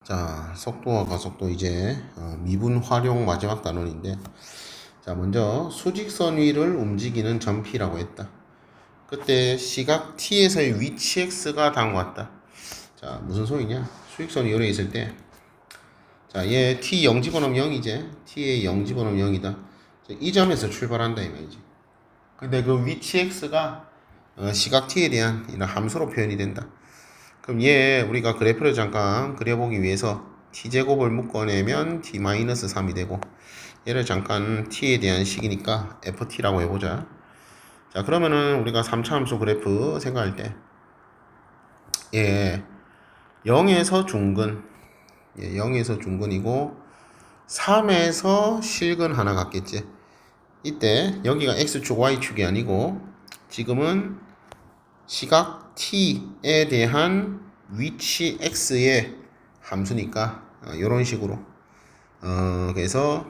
자, 속도와 가속도 이제 미분 활용 마지막 단원인데, 자, 먼저 수직선 위를 움직이는 점피라고 했다. 그때 시각 t에서의 위치 x가 당왔다. 자, 무슨 소리냐? 수직선이 열에 있을 때, 자, 얘 t 0 집어넣으면 0이지. t의 0 집어넣으면 0이다. 이 점에서 출발한다 이 말이지. 근데 그 위치 x가 시각 t에 대한 이런 함수로 표현이 된다. 그럼 얘 우리가 그래프를 잠깐 그려보기 위해서 t제곱을 묶어내면 t-3이 되고, 얘를 잠깐 t에 대한 식이니까 ft라고 해보자. 자, 그러면은 우리가 3차 함수 그래프 생각할 때 얘 0에서 중근, 0에서 중근이고 3에서 실근 하나 같겠지. 이때 여기가 x축 y축이 아니고 지금은 시각 t에 대한 위치 x의 함수니까 이런 식으로 그래서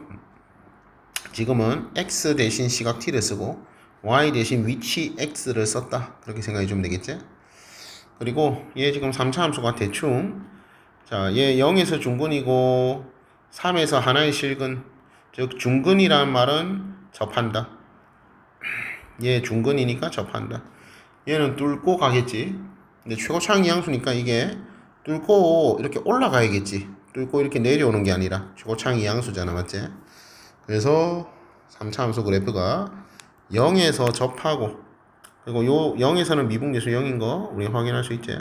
지금은 x 대신 시각 t를 쓰고 y 대신 위치 x를 썼다, 그렇게 생각해 주면 되겠지. 그리고 얘 지금 3차 함수가 대충, 자, 얘 0에서 중근이고 3에서 하나의 실근, 즉 중근이라는 말은 접한다. 얘 중근이니까 접한다. 얘는 뚫고 가겠지. 근데 최고차항 이항수니까 이게 뚫고 이렇게 올라가야겠지. 뚫고 이렇게 내려오는 게 아니라 최고차항 이항수잖아, 맞지? 그래서 3차 함수 그래프가 0에서 접하고, 그리고 요 0에서는 미분계수 0인 거 우리 확인할 수 있지.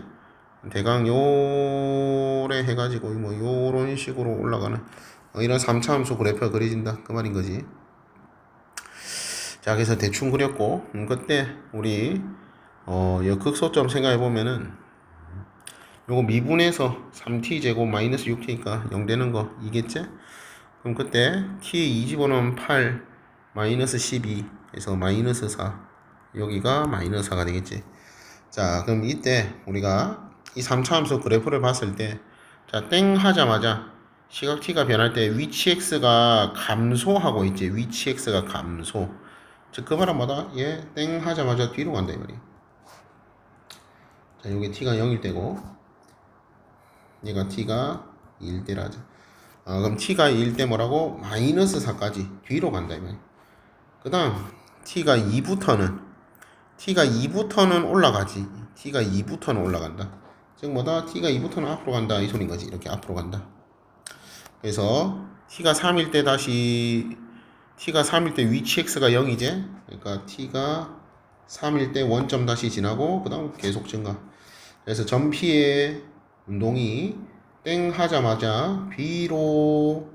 대강 요래 해가지고 뭐 요런 식으로 올라가는 이런 3차 함수 그래프가 그려진다, 그 말인 거지. 자, 그래서 대충 그렸고, 그때 우리 요 극소점 생각해 보면은 요거 미분해서 3t 제곱 마이너스 6t니까 0 되는 거 이겠지? 그럼 그때 t의 2 집어넣으면 8 마이너스 12 해서 마이너스 4, 여기가 마이너스 4가 되겠지. 자, 그럼 이때 우리가 이 3차 함수 그래프를 봤을 때, 자, 땡 하자마자 시각 t가 변할 때 위치 x가 감소하고 있지. 위치 x가 감소. 즉 그 말은 뭐다? 얘 땡 하자마자 뒤로 간다 이 말이야. 자, 여기 t가 0일 때고 얘가 t가 1 때라 하자. 그럼 t가 1 때 뭐라고? 마이너스 4까지 뒤로 간다 이 말이야. 그 다음 t가 2부터는 올라가지. t가 2부터는 올라간다. 즉 뭐다? t가 2부터는 앞으로 간다 이 소린 거지. 이렇게 앞으로 간다. 그래서 t가 3일 때 다시, t가 3일 때 위치 x가 0이지. 그러니까 t가 3일 때 원점 다시 지나고 그 다음 계속 증가. 그래서 전피의 운동이 땡 하자마자 뒤로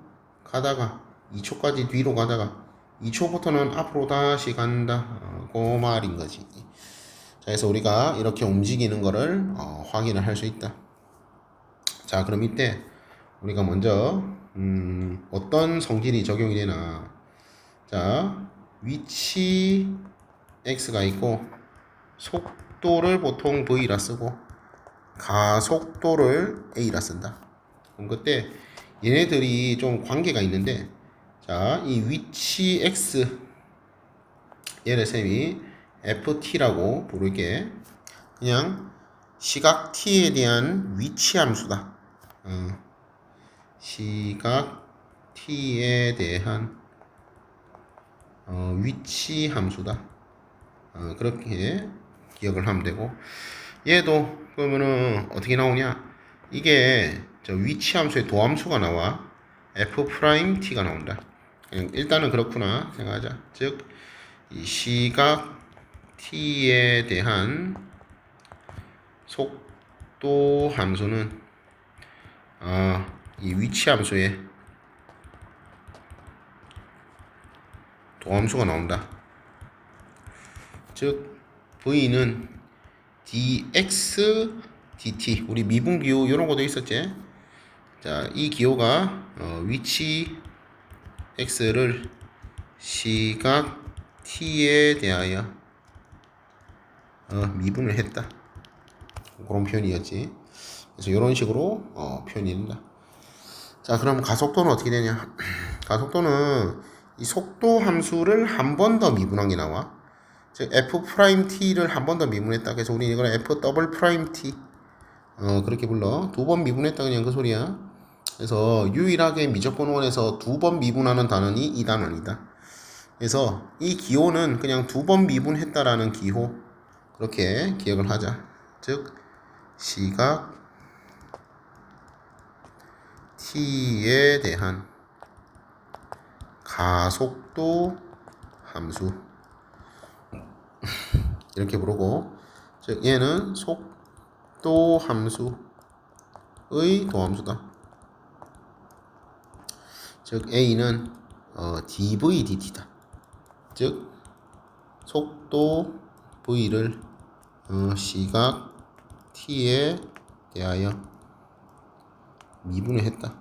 가다가 2초까지 뒤로 가다가 2초부터는 앞으로 다시 간다, 그 말인 거지. 자, 그래서 우리가 이렇게 움직이는 거를 확인을 할 수 있다. 자, 그럼 이때 우리가 먼저 어떤 성질이 적용이 되나. 자, 위치 x가 있고 속도를 보통 v라 쓰고 가속도를 a라 쓴다. 그럼 그때 얘네들이 좀 관계가 있는데, 자, 이 위치 x, 얘를 쌤이 ft라고 부를게. 그냥 시각 t에 대한 위치 함수다. 시각 t에 대한 위치 함수다. 그렇게 기억을 하면 되고, 얘도 그러면은 어떻게 나오냐? 이게 저 위치 함수의 도함수가 나와. f't가 나온다. 일단은 그렇구나 생각하자. 즉 이 시각 t에 대한 속도 함수는 이 위치 함수의 도함수가 나온다. 즉 v는 dx dt, 우리 미분 기호 이런 것도 있었지. 자, 이 기호가 위치 x를 시각 t에 대하여 미분을 했다, 그런 표현이었지. 그래서 이런 식으로 표현이 된다. 자, 그럼 가속도는 어떻게 되냐? 가속도는 이 속도 함수를 한 번 더 미분한 게 나와. 즉 f't를 한 번 더 미분했다. 그래서 우리는 이걸 f''t 그렇게 불러. 두 번 미분했다, 그냥 그 소리야. 그래서 유일하게 미적분원에서 2번 미분하는 단원이 이 단원이다. 그래서 이 기호는 그냥 2번 미분했다라는 기호, 그렇게 기억을 하자. 즉 시각 t에 대한 가속도 함수, 이렇게 부르고, 즉 얘는 속도 함수의 도함수다. 즉 a는 dv dt다. 즉 속도 v를 시각 t에 대하여 미분을 했다.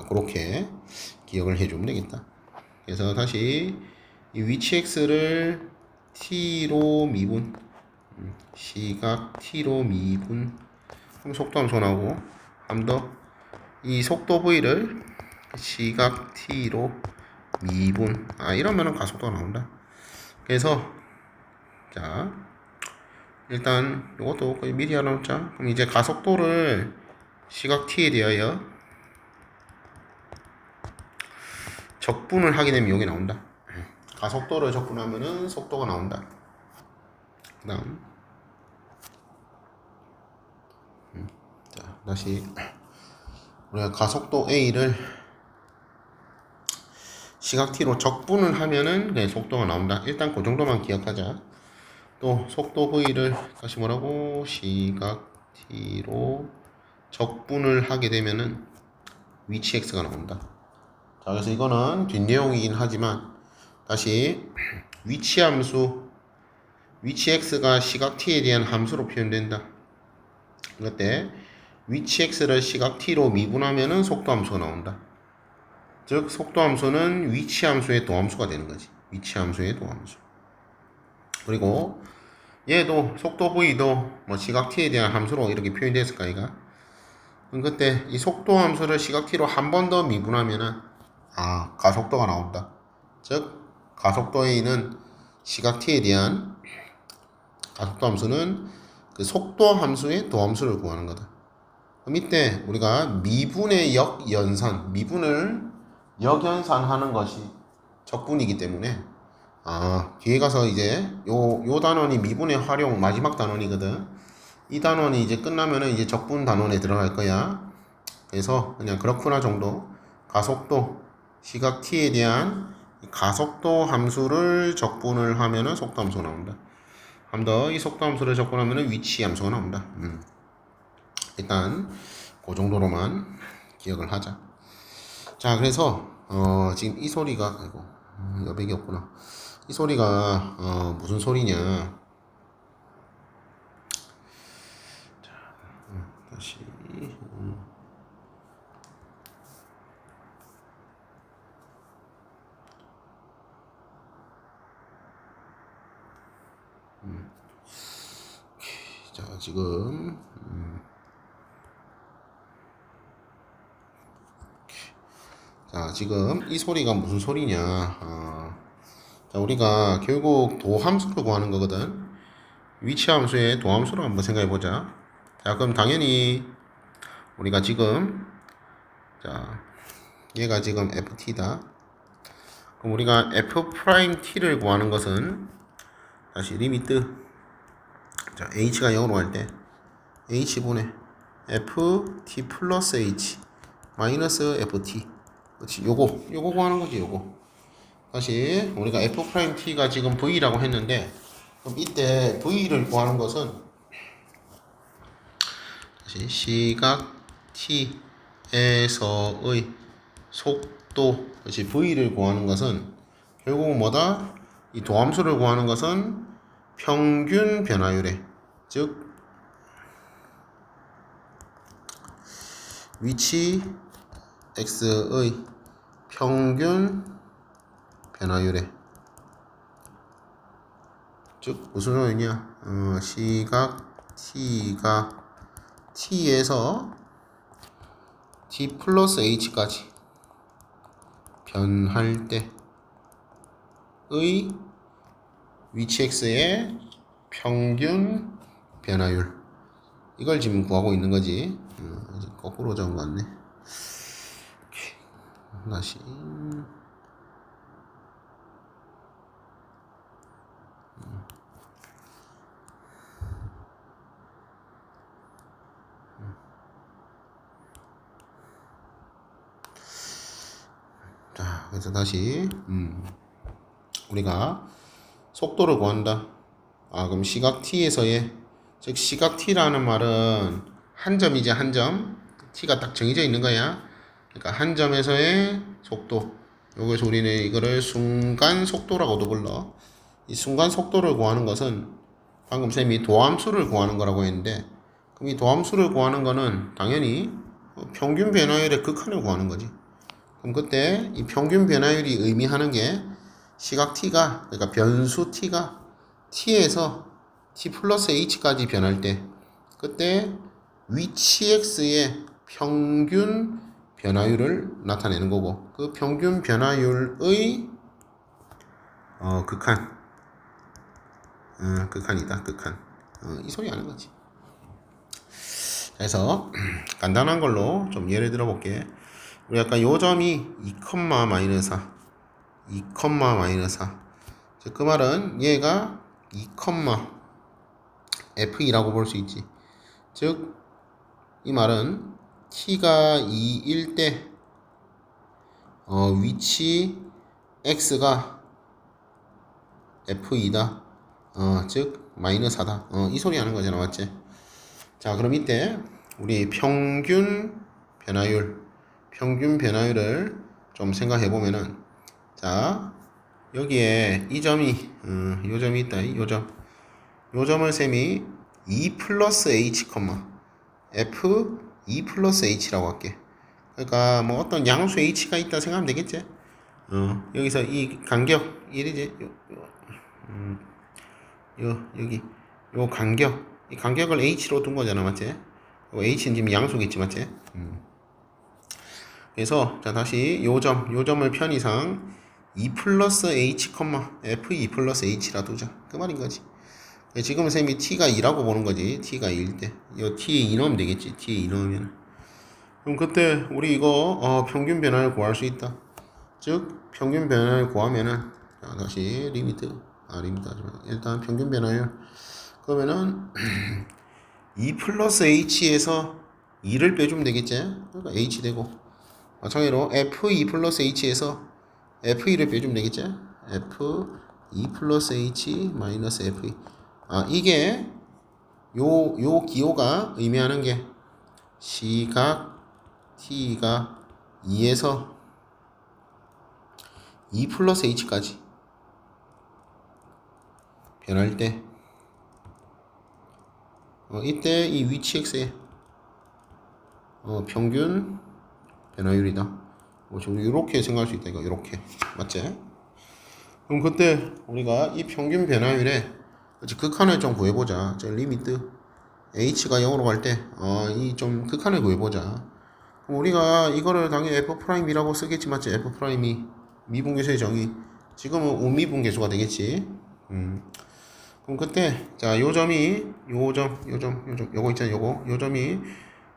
그렇게 기억을 해주면 되겠다. 그래서 다시 이 위치 x를 t로 미분, 시각 t로 미분, 그럼 속도 함수 나오고, 한 번 더 이 속도 v를 시각 t로 미분, 이러면은 가속도가 나온다. 그래서 자 일단 이것도 미리 알아놓자. 그럼 이제 가속도를 시각 t에 대하여 적분을 하게 되면 여기 나온다. 가속도를 적분하면은 속도가 나온다. 그 다음 자 다시 우리가 가속도 a를 시각 t로 적분을 하면은 그냥 속도가 나온다. 일단 그 정도만 기억하자. 또 속도 v를 다시 뭐라고, 시각 t로 적분을 하게 되면은 위치 x가 나온다. 자, 그래서 이거는 뒷내용이긴 하지만 다시 위치 함수, 위치 x가 시각 t에 대한 함수로 표현된다. 그때 위치 x를 시각 t로 미분하면은 속도 함수가 나온다. 즉 속도 함수는 위치 함수의 도함수가 되는 거지. 위치 함수의 도함수. 그리고 얘도 속도 v도 뭐 시각 t에 대한 함수로 이렇게 표현됐을까 이가. 그때 이 속도 함수를 시각 t로 한 번 더 미분하면은 가속도가 나온다. 즉 가속도 a는 시각 t에 대한 가속도 함수는 그 속도 함수의 도함수를 구하는 거다. 그럼 이때 우리가 미분의 역연산, 미분을 역연산하는 것이 적분이기 때문에 뒤에 가서 이제 요 단원이 미분의 활용 마지막 단원이거든. 이 단원이 이제 끝나면은 이제 적분 단원에 들어갈 거야. 그래서 그냥 그렇구나 정도. 가속도 시각 t에 대한 가속도 함수를 적분을 하면은 속도 함수가 나온다. 한 번 더 이 속도 함수를 적분하면은 위치 함수가 나온다. 일단 그 정도로만 기억을 하자. 자, 그래서 지금 이 소리가 여백이 없구나. 이 소리가 무슨 소리냐? 자, 다시 자, 지금 자, 지금 이 소리가 무슨 소리냐? 자, 우리가 결국 도함수를 구하는 거거든. 위치 함수의 도함수로 한번 생각해 보자. 자, 그럼 당연히 우리가 지금 자, 얘가 지금 ft다. 그럼 우리가 f't를 구하는 것은 다시 리미트, 자, h가 0으로 갈 때 h분의 ft 플러스 h 마이너스 ft. 그렇지, 요거 구하는 거지. 요거 다시 우리가 f't가 지금 v라고 했는데, 그럼 이때 v를 구하는 것은 다시 시각 t에서의 속도, 그렇지, v를 구하는 것은 결국은 뭐다? 이 도함수를 구하는 것은 평균 변화율에, 즉 위치 x의 평균 변화율에, 즉 무슨 소리냐? 시각 t가 t에서 t 플러스 h까지 변할 때의 위치 x의 평균 변화율, 이걸 지금 구하고 있는 거지. 거꾸로 적은 것 같네. 다시. 자, 그래서 다시 우리가 속도를 구한다. 그럼 시각 t에서의, 즉 시각 t라는 말은 한 점이지, 한 점. t가 딱 정해져 있는 거야. 그러니까 한 점에서의 속도. 여기서 우리는 이거를 순간 속도라고도 불러. 이 순간 속도를 구하는 것은 방금 쌤이 도함수를 구하는 거라고 했는데, 그럼 이 도함수를 구하는 거는 당연히 평균 변화율의 극한을 구하는 거지. 그럼 그때 이 평균 변화율이 의미하는 게 시각 t가, 그러니까 변수 t가 t에서 t 플러스 h까지 변할 때, 그때 위치 x의 평균 변화율을 나타내는 거고, 그 평균 변화율의 극한, 극한이다, 극한. 이 소리 하는 거지. 그래서 간단한 걸로 좀 예를 들어 볼게. 우리 아까 요 점이 2, 마이너스 4, 2, 마이너스 4. 즉 그 말은 얘가 2, f2라고 볼 수 있지. 즉 이 말은 t가 2일 때 위치 x가 f2다. 즉 마이너스 4다. 이 소리 하는 거잖아, 맞지? 자, 그럼 이때 우리 평균 변화율을 좀 생각해 보면은, 자, 여기에 이 점이, 요 점이 있다, 요 점을 셈이 2 플러스 h, f 2 플러스 h라고 할게. 그러니까 뭐 어떤 양수 h가 있다 생각하면 되겠지? 여기서 이 간격 1이지, 여기 요 간격, 이 간격을 h로 둔 거잖아, 맞지? h는 지금 양수겠지, 맞지? 그래서 자, 다시 요 점을 편의상 2 플러스 h, f 2 플러스 h라 두자, 그 말인 거지. 지금 쌤이 t가 2라고 보는 거지. t가 2일 때 요 t에 2 넣으면 되겠지. t에 2 넣으면, 그럼 그때 우리 이거 평균 변화를 구할 수 있다. 즉 평균 변화를 구하면은, 자, 다시 리미트 하지만 일단 평균 변화율, 그러면은 2 플러스 h에서 2를 빼주면 되겠지. 그러니까 h 되고, 마찬가지로 f2 플러스 h에서 f2를 빼주면 되겠지. f2 플러스 h 마이너스 f2. 이게 요 기호가 의미하는 게 시각 t가 2에서 2 플러스 h까지 변할 때, 이때 이 위치 x의 평균 변화율이다. 뭐 지금 이렇게 생각할 수 있다, 이거 이렇게, 맞지? 그럼 그때 우리가 이 평균 변화율의 극한을 좀 구해보자. 저 리미트 h가 0으로 갈 때 이 좀 극한을 구해보자. 그럼 우리가 이거를 당연히 f'이라고 쓰겠지, 맞지? f'이 미분계수의 정의, 지금은 우미분계수가 되겠지. 그럼 그때 자, 요 점이 요거 있잖아, 요 점이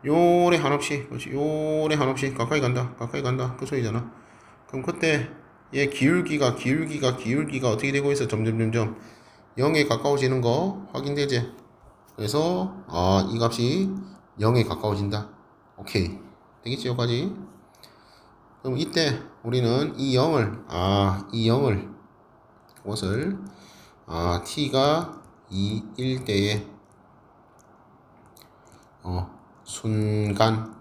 요래 한없이, 그렇지, 요래 한없이 가까이 간다 그 소리잖아. 그럼 그때 얘 기울기가 어떻게 되고 있어? 점점 0에 가까워지는 거 확인되지? 그래서 이 값이 0에 가까워진다. 오케이, 되겠지, 여기까지? 그럼 이때 우리는 이 0을 그것을 t가 2일 때의 순간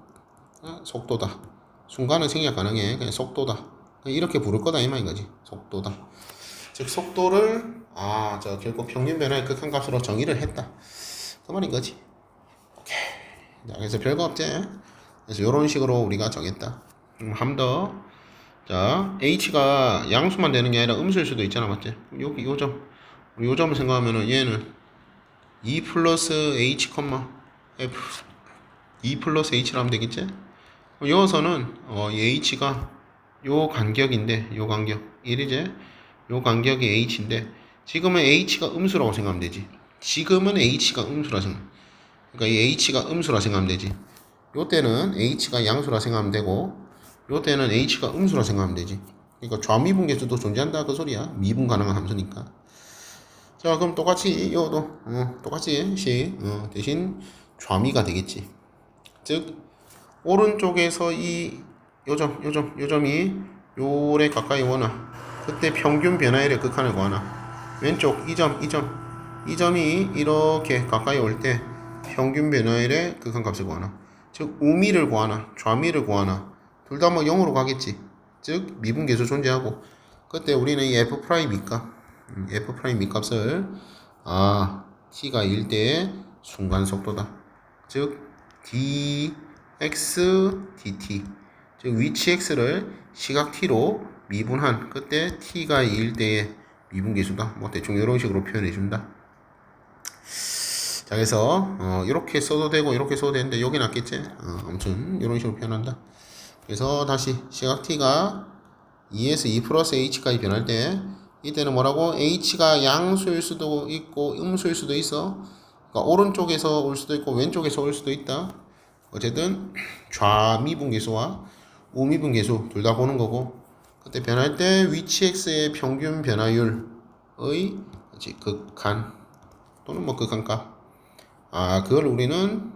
속도다. 순간은 생략 가능해. 그냥 속도다. 이렇게 부를 거다, 이 말인 거지. 속도다. 즉 속도를 결국 평균 변화의 극한값으로 정의를 했다, 그 말인 거지. 오케이. 자, 그래서 별거 없지. 그래서 이런 식으로 우리가 정했다. 한 더. 자, h가 양수만 되는 게 아니라 음수일 수도 있잖아, 맞지? 여기 요 점을 생각하면은 얘는 2 플러스 h, f 2 플러스 h라 하면 되겠지? 여기서는 이 h가 요 간격인데, 요 간격 1이지? 요 간격이 h인데, 지금은 h가 음수라고 생각하면 되지. 지금은 h가 음수라 생각. 그러니까 이 h가 음수라 생각하면 되지. 요 때는 h가 양수라 생각하면 되고, 요때는 h가 음수라 생각하면 되지. 그러니까 좌미분계수도 존재한다 그 소리야. 미분 가능한 함수니까. 자, 그럼 똑같이 요도 똑같이 대신 좌미가 되겠지. 즉 오른쪽에서 이 요점이 요래 가까이 오나 그때 평균 변화율의 극한을 구하나 왼쪽 이 점이 이렇게 가까이 올 때 평균 변화율의 극한값을 구하나 즉 우미를 구하나 좌미를 구하나 둘 다 뭐 0으로 가겠지. 즉 미분계수 존재하고 그때 우리는 이 f' 밑값을 t가 1대의 순간 속도다. 즉 dx dt 즉 위치 x를 시각 t로 미분한 그때 t가 2일 때의 미분계수다. 뭐 대충 이런 식으로 표현해 준다. 자, 그래서 이렇게 써도 되고 이렇게 써도 되는데 여기 낫겠지. 아무튼 이런 식으로 표현한다. 그래서 다시 시각 t가 2에서 2 플러스 h까지 변할 때 이때는 뭐라고? h가 양수일 수도 있고 음수일 수도 있어. 그러니까 오른쪽에서 올 수도 있고 왼쪽에서 올 수도 있다. 어쨌든 좌미분계수와 우미분계수 둘 다 보는 거고 그때 변할 때 위치 x의 평균 변화율의 극한 또는 뭐 극한값 그걸 우리는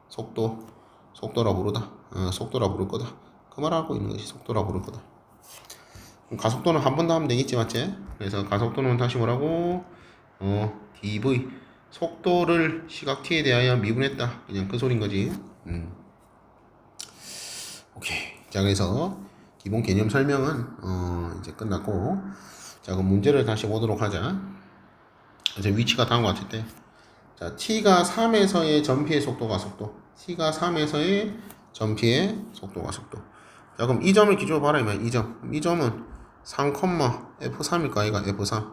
속도라 부르다. 속도라 부를 거다. 그 말 하고 있는 것이 속도라 부를 거다. 가속도는 한 번 더 하면 되겠지, 맞지? 그래서 가속도는 다시 뭐라고? dv 속도를 시각 t에 대하여 미분했다. 그냥 그 소린 거지. 오케이. 자, 그래서 기본 개념 설명은 이제 끝났고, 자, 그럼 문제를 다시 보도록 하자. 이제 위치가 다음과 같을 때, 자, t가 3에서의 전피의 속도 가속도, t가 3에서의 전피의 속도 가속도. 자, 그럼 이 점을 기준으로 봐라 이만. 이 점은 3,f3일까 아이가 f3.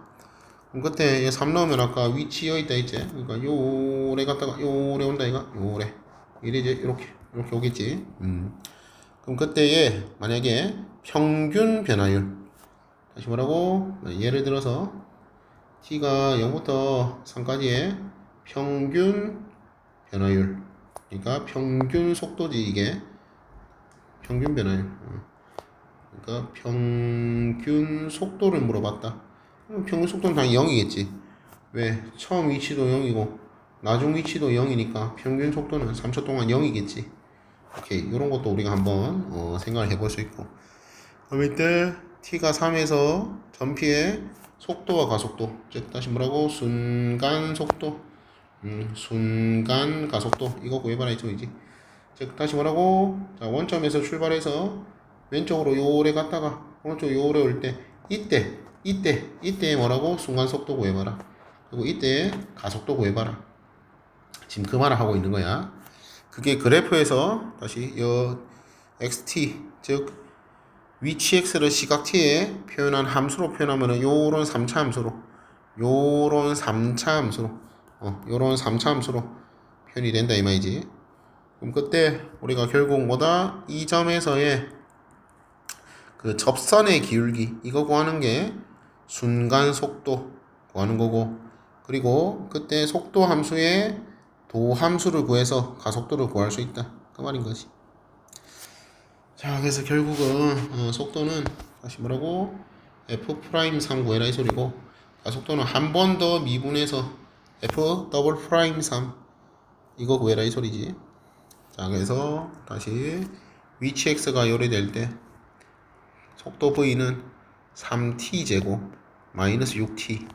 그럼 그때 3 넣으면 아까 위치 여기 있다 했지. 그러니까 요래 갔다가 요래 온다 이가 요래. 이래 이제 이렇게 오겠지. 그럼 그때에 만약에 평균 변화율 다시 뭐라고? 예를 들어서 t가 0부터 3까지의 평균 변화율 그러니까 평균 속도지 이게 평균 변화율 그러니까 평균 속도를 물어봤다. 평균 속도는 당연히 0이겠지. 왜? 처음 위치도 0이고 나중 위치도 0이니까 평균 속도는 3초 동안 0이겠지. 오케이. 이런 것도 우리가 한번 생각을 해볼 수 있고 그럼 이때 t가 3에서 전피의 속도와 가속도 즉 다시 뭐라고? 순간 속도 순간 가속도 이거 구해봐라 이 소리지. 즉 다시 뭐라고? 자, 원점에서 출발해서 왼쪽으로 요래 갔다가 오른쪽 요래 올 때 이때 뭐라고? 순간 속도 구해봐라. 그리고 이때 가속도 구해봐라. 지금 그 말을 하고 있는 거야. 그게 그래프에서 다시 요 xt 즉 위치 x를 시각 t에 표현한 함수로 표현하면은 요런 3차 함수로 요런 3차 함수로 표현이 된다 이 말이지. 그럼 그때 우리가 결국 뭐다? 이 점에서의 그 접선의 기울기 이거 구하는 게 순간 속도 구하는 거고 그리고 그때 속도 함수의 도 함수를 구해서 가속도를 구할 수 있다 그 말인 거지. 자, 그래서 결국은 속도는 다시 뭐라고? f'3 구해라 이 소리고 가속도는 한 번 더 미분해서 f'3 이거 구해라 이 소리지. 자, 그래서 다시 위치 x가 요래될 때 속도 v는 3t 제곱 마이너스 6t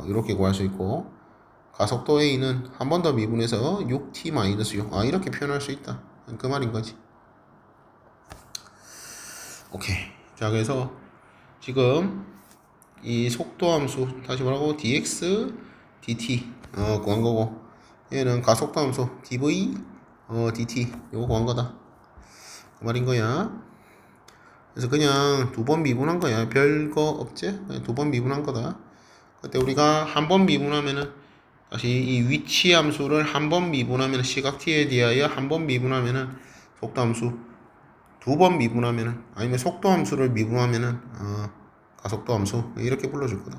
이렇게 구할 수 있고 가속도 a는 한 번 더 미분해서 6t 마이너스 6 이렇게 표현할 수 있다 그 말인 거지. 오케이. 자, 그래서 지금 이 속도 함수 다시 뭐라고? dx dt 구한 거고 얘는 가속도 함수 dv dt 요거 구한 거다 그 말인 거야. 그래서 그냥 두 번 미분한 거야. 별거 없지? 두 번 미분한 거다. 그때 우리가 한 번 미분하면은 다시 이 위치 함수를 한 번 미분하면 시각 t에 대하여 한 번 미분하면은 속도 함수 두 번 미분하면은 아니면 속도 함수를 미분하면은 가속도 함수 이렇게 불러줄 거다.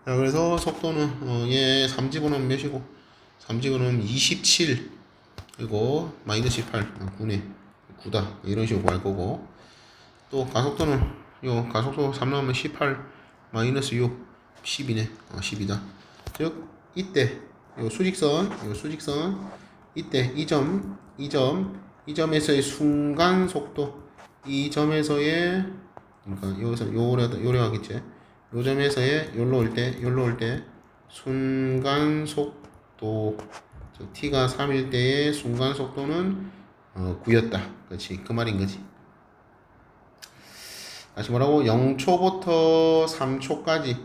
자, 그래서 속도는 얘 3집어넣으면 몇이고 3집어넣으면 27 그리고 마이너스 18 9네 9다 이런 식으로 구할 거고 또 가속도는 요 가속도 3 나오면 18 마이너스 6 10이네. 10이다. 즉 이때 요 수직선 이때 이 점에서의 순간 속도, 이 점에서의, 그러니까 여기서 요래 하겠지. 요 점에서의 요로 올 때 순간 속도, 즉 t가 3일 때의 순간 속도는 9였다. 그렇지, 그 말인 거지. 다시 뭐라고? 0초부터 3초까지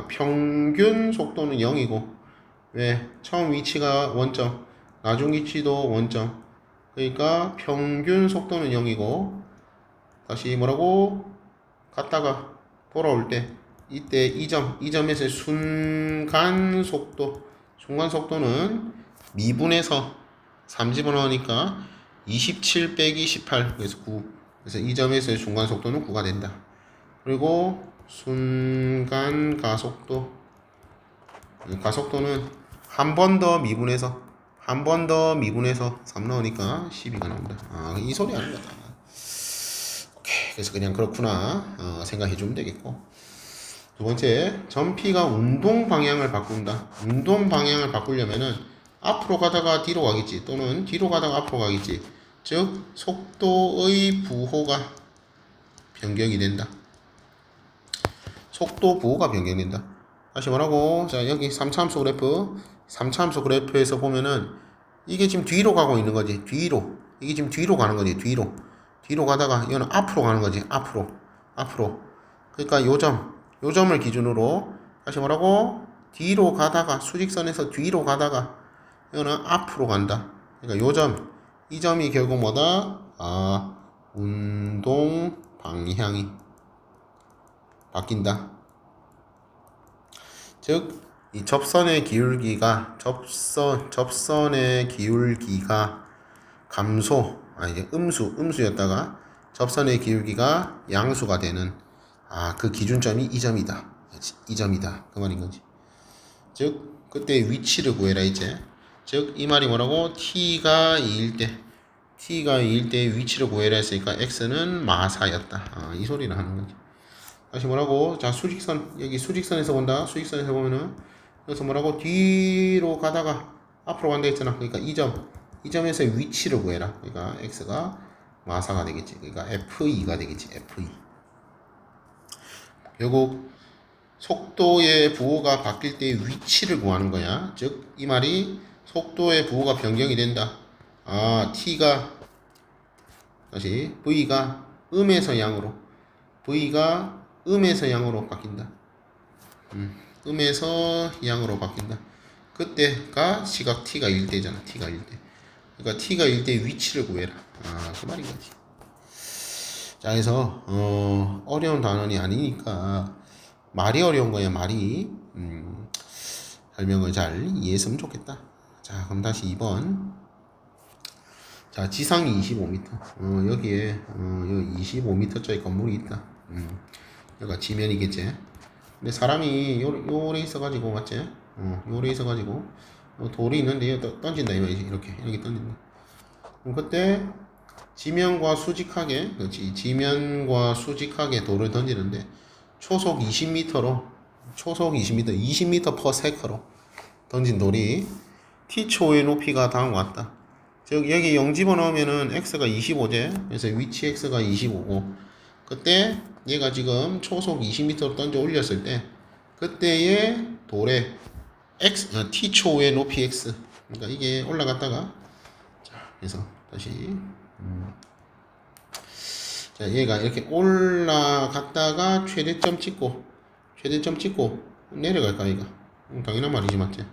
평균 속도는 0이고, 왜? 처음 위치가 원점, 나중 위치도 원점. 그러니까 평균 속도는 0이고, 다시 뭐라고? 갔다가 돌아올 때, 이때 이 점에서의 순간 속도는 미분해서 3 집어넣으니까 27 빼기 18, 그래서 9. 그래서 이 점에서의 순간 속도는 9가 된다. 그리고 순간 가속도는 한 번 더 미분해서 3 넣으니까 12가 나온다. 이 소리 하는 거다. 오케이. 그래서 그냥 그렇구나 생각해 주면 되겠고, 두 번째, 점 P가 운동 방향을 바꾼다. 운동 방향을 바꾸려면은 앞으로 가다가 뒤로 가겠지, 또는 뒤로 가다가 앞으로 가겠지. 즉 속도의 부호가 변경이 된다. 속도 부호가 변경된다. 다시 뭐라고? 자, 여기 3차함수 그래프, 3차함수 그래프에서 보면은 이게 지금 뒤로 가고 있는 거지. 뒤로. 이게 지금 뒤로 가는 거지. 뒤로 가다가 이거는 앞으로 가는 거지. 앞으로. 그러니까 요 점을 기준으로 다시 뭐라고? 뒤로 가다가, 수직선에서 뒤로 가다가 이거는 앞으로 간다. 그러니까 이 점이 결국 뭐다? 운동 방향이 바뀐다. 즉, 이 접선의 기울기가 음수였다가 접선의 기울기가 양수가 되는 그 기준점이 이 점이다. 이 점이다. 그 말인 거지. 즉, 그때 위치를 구해라 이제. 즉, 이 말이 뭐라고? t가 2일 때 위치를 구해라 했으니까 x는 마사였다. 이 소리를 하는 거지. 다시 뭐라고? 자, 여기 수직선에서 본다. 수직선에서 보면은 여기서 뭐라고? 뒤로 가다가 앞으로 간다 했잖아. 그러니까 이 점에서의 위치를 구해라. 그러니까 x가 마사가 되겠지. 그러니까 f2가 되겠지. f2. 결국 속도의 부호가 바뀔 때의 위치를 구하는 거야. 즉, 이 말이 속도의 부호가 변경이 된다. v가 음에서 양으로 바뀐다. 음에서 양으로 바뀐다. 그때가 시각 t가 1대잖아. t가 1대. 그러니까 t가 1대의 위치를 구해라. 그 말인 거지. 자, 그래서 어려운 단원이 아니니까 말이 어려운 거야. 말이 설명을 잘 이해했으면 좋겠다. 자, 그럼 다시 2번. 자, 지상이 25m. 여기에 여기 25m짜리 건물이 있다. 여기가 지면이겠지. 근데 사람이 요래 있어가지고, 맞지? 요래 있어가지고 돌이 있는데 던진다 이 말이지. 이렇게 던진다. 그럼 그때 지면과 수직하게 돌을 던지는데 초속 20m로 20m per sec로 던진 돌이 t초의 높이가 다음과 같다. 즉 여기 0 집어넣으면은 x가 25제. 그래서 위치 x가 25고, 그때 얘가 지금 초속 20m로 던져 올렸을 때 그때의 돌의 t초의 높이 x. 그러니까 이게 올라갔다가, 자, 그래서 다시 자, 얘가 이렇게 올라갔다가 최대점 찍고 내려갈까 이거? 당연한 말이지, 맞지?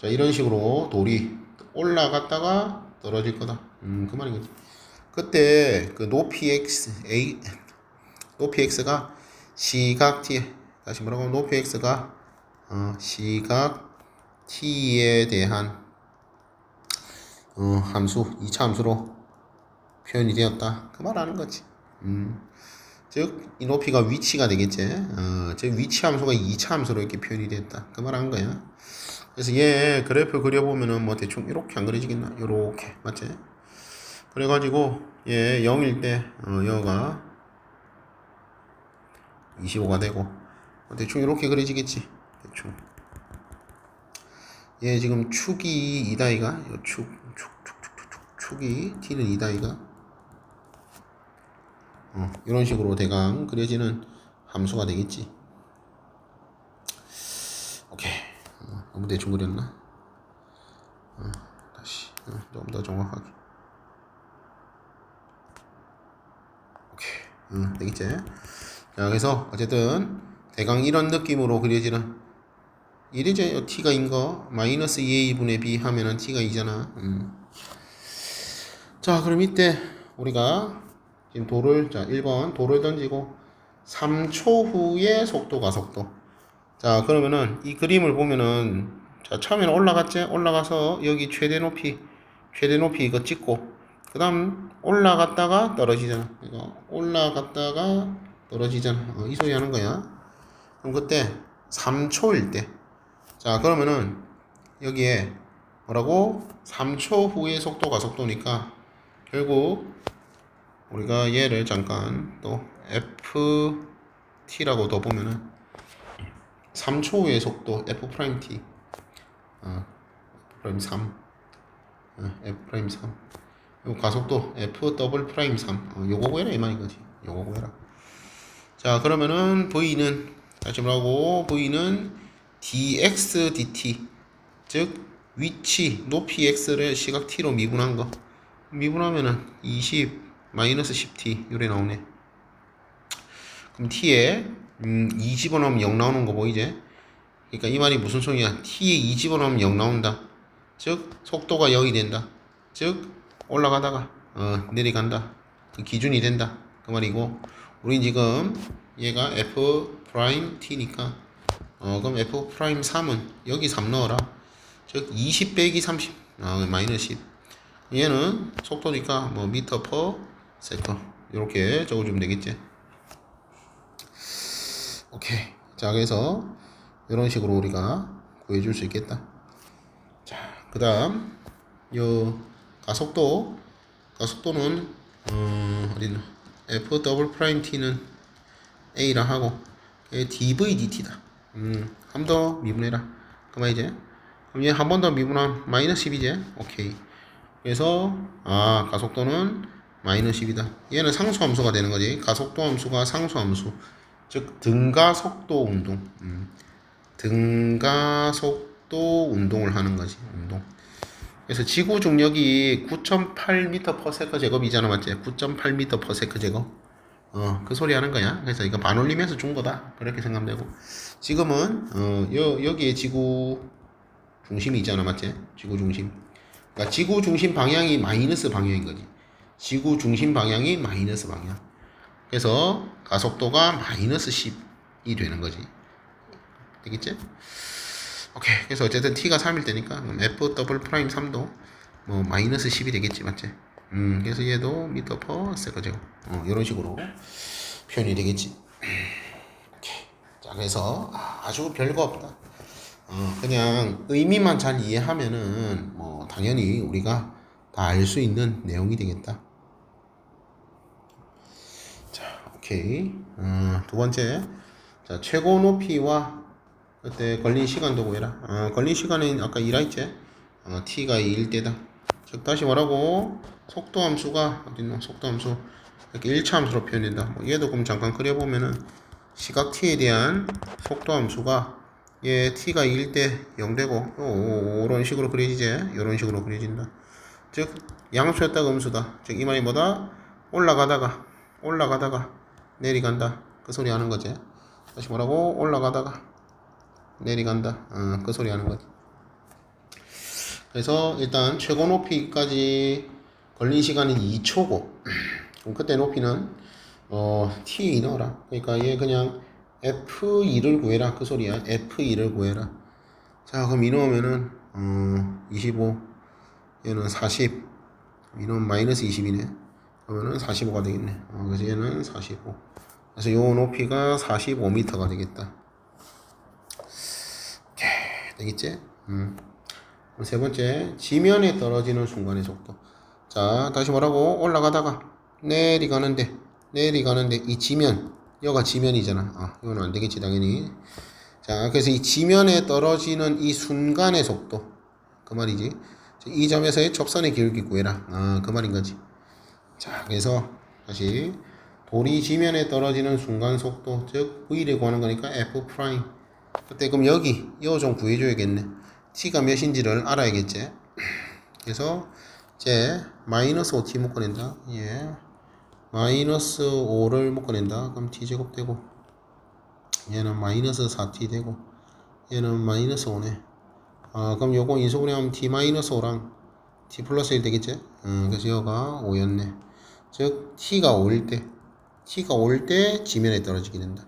자, 이런 식으로 돌이 올라갔다가 떨어질 거다. 그 말인 거지. 그때 그 높이 x가 시각 t, 다시 뭐라고? 높이 x가 시각 t에 대한 함수, 2차 함수로 표현이 되었다. 그 말 하는 거지. 즉, 이 높이가 위치가 되겠지. 즉, 위치 함수가 2차 함수로 이렇게 표현이 됐다. 그 말 하는 거야. 그래서 얘 그래프 그려보면은 뭐 대충 이렇게 안 그려지겠나? 요렇게. 맞지? 그래가지고 얘 0일 때 여가 25가 되고 대충 이렇게 그려지겠지. 대충 얘 지금 축이 2다이가 축이 t는 2다이가 이런 식으로 대강 그려지는 함수가 되겠지. 오케이. 너무 대충 그렸나? 다시 좀 더 정확하게. 오케이. 되겠지? 자, 그래서 어쨌든 대강 이런 느낌으로 그려지는 이래죠. t가 인거 마이너스 2a분의 b 하면은 t가 2잖아. 자, 그럼 이때 우리가 지금 돌을, 자 1번 돌을 던지고 3초 후에 속도 가속도. 자, 그러면은 이 그림을 보면은, 자 처음에는 올라갔지. 올라가서 여기 최대 높이 이거 찍고 그 다음 올라갔다가 떨어지잖아. 이거 올라갔다가 떨어지잖아. 이 소리 하는 거야. 그럼 그때 3초일 때, 자 그러면은 여기에 뭐라고? 3초 후에 속도 가속도니까 결국 우리가 얘를 잠깐 또 ft라고 더 보면은 3초 후의 속도 f't 프라임 3 f 프라임 3 그리고 가속도 f 더블 프라임 3 요거 구해라 이 말인 거지. 요거 구해라. 자 그러면은 v는 다시 뭐라고? v는 dx dt, 즉 위치 높이 x를 시각 t로 미분한 거. 미분하면은 20 마이너스 10t 요래 나오네. 그럼 t에 2 집어넣으면 0 나오는 거 보이지? 그러니까 이 말이 무슨 소리야? t에 2 집어넣으면 0 나온다. 즉 속도가 0이 된다. 즉 올라가다가 내려간다. 그 기준이 된다. 그 말이고, 우린 지금 얘가 f 프라임 t니까 그럼 f 프라임 3은 여기 3 넣어라. 즉 20 빼기 30 마이너스 10. 얘는 속도니까 뭐 미터 퍼 세컨 이렇게 적어주면 되겠지. 오케이. 자 그래서 이런 식으로 우리가 구해줄 수 있겠다. 자 그 다음 요 가속도는 어디는 f 더블 프라임 t는 a라 하고 dv dt다. 한 번 더 미분해라. 그만 이제. 그럼 얘 한 번 더 미분하면 마이너스 10이지. 오케이. 그래서 가속도는 마이너스 10이다. 얘는 상수함수가 되는 거지. 가속도 함수가 상수함수. 즉 등가속도 운동. 등가속도 운동을 하는 거지. 운동. 그래서 지구 중력이 9.8m/s 제곱이잖아, 맞지? 9.8m/s 제곱. 그 소리 하는 거야. 그래서 이거 반올림해서 준 거다. 그렇게 생각하면 되고. 지금은 여기에 지구 중심이 있잖아, 맞지? 지구 중심. 그러니까 지구 중심 방향이 마이너스 방향인 거지. 지구 중심 방향이 마이너스 방향. 그래서 가속도가 마이너스 10이 되는 거지. 되겠지? 오케이. 그래서 어쨌든 t가 3일 때니까 f 더블 프라임 3도 뭐 마이너스 10이 되겠지, 맞지? 그래서 얘도 미터 퍼 세컨드 제곱. 이런 식으로 표현이 되겠지. 오케이. 자, 그래서 아주 별거 없다. 그냥 의미만 잘 이해하면은 뭐 당연히 우리가 다 알 수 있는 내용이 되겠다. 자, 오케이. 두 번째, 자 최고 높이와 그때 걸린 시간도 구해라. 걸린 시간은 아까 2라 했지? t가 2일 때다. 즉 다시 뭐라고? 속도 함수가 어딨노? 속도 함수 이렇게 1차 함수로 표현된다. 뭐 얘도 그럼 잠깐 그려보면은 시각 t에 대한 속도 함수가 얘 t가 2일 때 0 되고 이런 식으로 그려지지. 이런 식으로 그려진다. 즉 양수였다가 음수다. 즉 이 말이 뭐다? 올라가다가 내려간다. 그 소리 하는 거지. 다시 뭐라고? 올라가다가 내려간다. 그 소리 하는 거지. 그래서 일단 최고 높이까지 걸린 시간은 2초고 그럼 그때 높이는 t 넣어라. 그러니까 얘 그냥 f2를 구해라. 그 소리야. f2를 구해라. 자 그럼 이 넣으면은 25 얘는 40 이는 마이너스 20이네. 그러면은 45가 되겠네. 그래서 얘는 45. 그래서 요 높이가 45m가 되겠다. 오케이, 되겠지? 세 번째, 지면에 떨어지는 순간의 속도. 자, 다시 뭐라고? 올라가다가 내리가는데 이 지면, 여가 지면이잖아. 아, 이건 안 되겠지, 당연히. 자, 그래서 이 지면에 떨어지는 이 순간의 속도. 그 말이지. 이 점에서의 접선의 기울기 구해라. 아, 그 말인 거지. 자, 그래서 다시 돌이 지면에 떨어지는 순간 속도, 즉 V를 구하는 거니까 F 프라임. 그때 그럼 여기 이거 좀 구해줘야겠네. T가 몇인지를 알아야겠지. 그래서 이제 마이너스 5T 묶어낸다. 예. 마이너스 5를 묶어낸다. 그럼 T제곱 되고, 얘는 마이너스 4T 되고, 얘는 마이너스 5네. 아, 그럼 요거 인수분해하면 T 마이너스 5랑 T 플러스 1 되겠지? 그래서 여가 5였네. 즉, T가 5일 때 지면에 떨어지게 된다.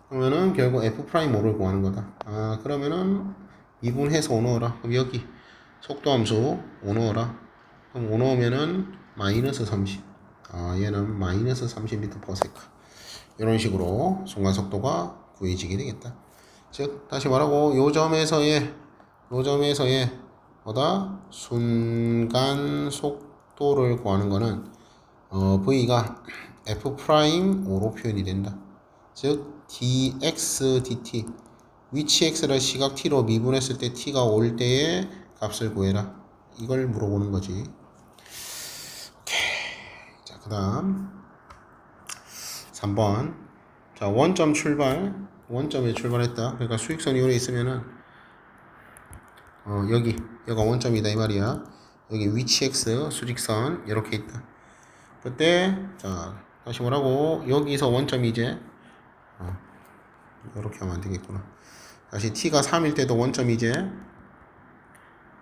그러면은 결국 F'5를 구하는 거다. 아, 그러면은 미분해서 5 넣어라. 그럼 여기 속도함수 5 넣어라. 그럼 5 넣으면은 마이너스 30. 아, 얘는 마이너스 30m/s. 이런 식으로 순간속도가 구해지게 되겠다. 즉, 다시 말하고, 요 점에서의 뭐다? 순간 속도를 구하는 거는, V가 F'5로 표현이 된다. 즉, dx, dt. 위치 x를 시각 t로 미분했을 때 t가 올 때의 값을 구해라. 이걸 물어보는 거지. 오케이. 자, 그 다음 3번. 자, 원점 출발. 원점에 출발했다. 그러니까 수익선이 요래 있으면은 여기가 원점이다 이 말이야. 여기 위치 x 수직선 이렇게 있다. 그때 자, 다시 뭐라고? 여기서 원점이 이제 이렇게 하면 안 되겠구나. 다시 t가 3일 때도 원점이제.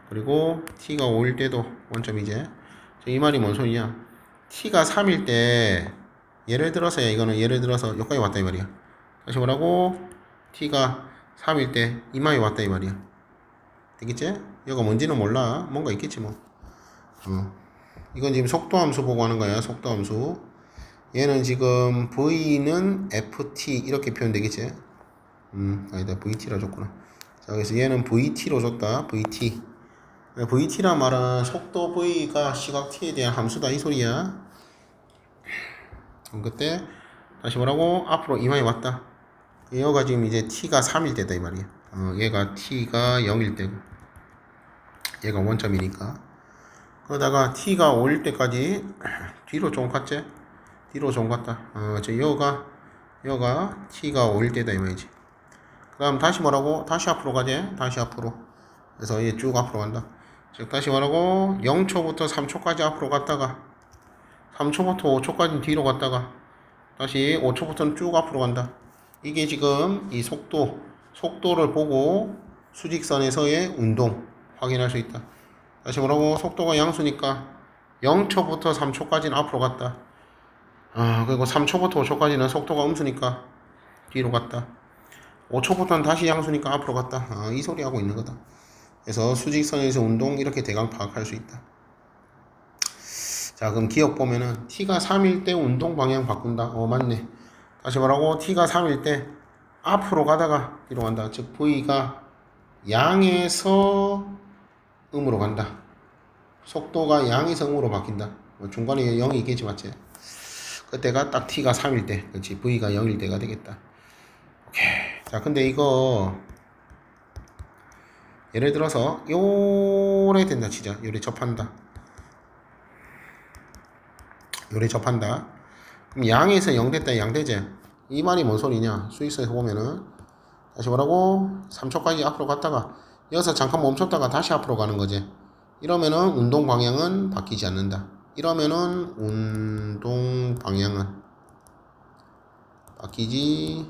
그리고 t가 5일 때도 원점이제. 이 말이 뭔 소리냐? t가 3일 때 예를 들어서야 이거는 예를 들어서 여기까지 왔다 이 말이야. 다시 뭐라고? t가 3일 때 이마에 왔다 이 말이야. 되겠지? 여기가 뭔지는 몰라. 뭔가 있겠지 뭐. 이건 지금 속도함수 보고 하는 거야. 속도함수. 얘는 지금 v는 ft 이렇게 표현되겠지? 아니다. vt라 줬구나. 자, 그래서 얘는 vt로 줬다. vt. vt란 말은 속도 v가 시각 t에 대한 함수다 이 소리야. 그때 다시 뭐라고? 앞으로 이마에 왔다. 얘가 지금 이제 t가 3일 때다 이 말이야. 얘가 t가 0일 때고, 얘가 원점이니까. 그러다가 t가 5일 때까지 뒤로 좀 갔지? 뒤로 좀 갔다. 여가 t가 5일 때다 이 말이지. 그 다음 다시 뭐라고? 다시 앞으로 가지? 다시 앞으로. 그래서 얘 쭉 앞으로 간다. 즉 다시 뭐라고? 0초부터 3초까지 앞으로 갔다가 3초부터 5초까지 뒤로 갔다가 다시 5초부터는 쭉 앞으로 간다. 이게 지금 이 속도를 보고 수직선에서의 운동 확인할 수 있다. 다시 뭐라고? 속도가 양수니까 0초부터 3초까지는 앞으로 갔다. 그리고 3초부터 5초까지는 속도가 음수니까 뒤로 갔다. 5초부터는 다시 양수니까 앞으로 갔다. 이 소리 하고 있는 거다. 그래서 수직선에서 운동 이렇게 대강 파악할 수 있다. 자, 그럼 기억 보면은 t가 3일 때 운동 방향 바꾼다. 맞네. 다시 말하고 t가 3일 때 앞으로 가다가 뒤로 간다. 즉 v가 양에서 음으로 간다. 속도가 양에서 음으로 바뀐다. 중간에 0이 있겠지 맞지? 그때가 딱 t가 3일 때, 그렇지? v가 0일 때가 되겠다. 오케이. 자, 근데 이거 예를 들어서 요래 된다 치자. 요래 접한다. 그럼 양에서 0 됐다 양되지? 이 말이 뭔 소리냐? 수익선에서 보면은 다시 뭐라고? 3초까지 앞으로 갔다가 여기서 잠깐 멈췄다가 다시 앞으로 가는 거지. 이러면은 운동 방향은 바뀌지 않는다. 이러면은 운동 방향은 바뀌지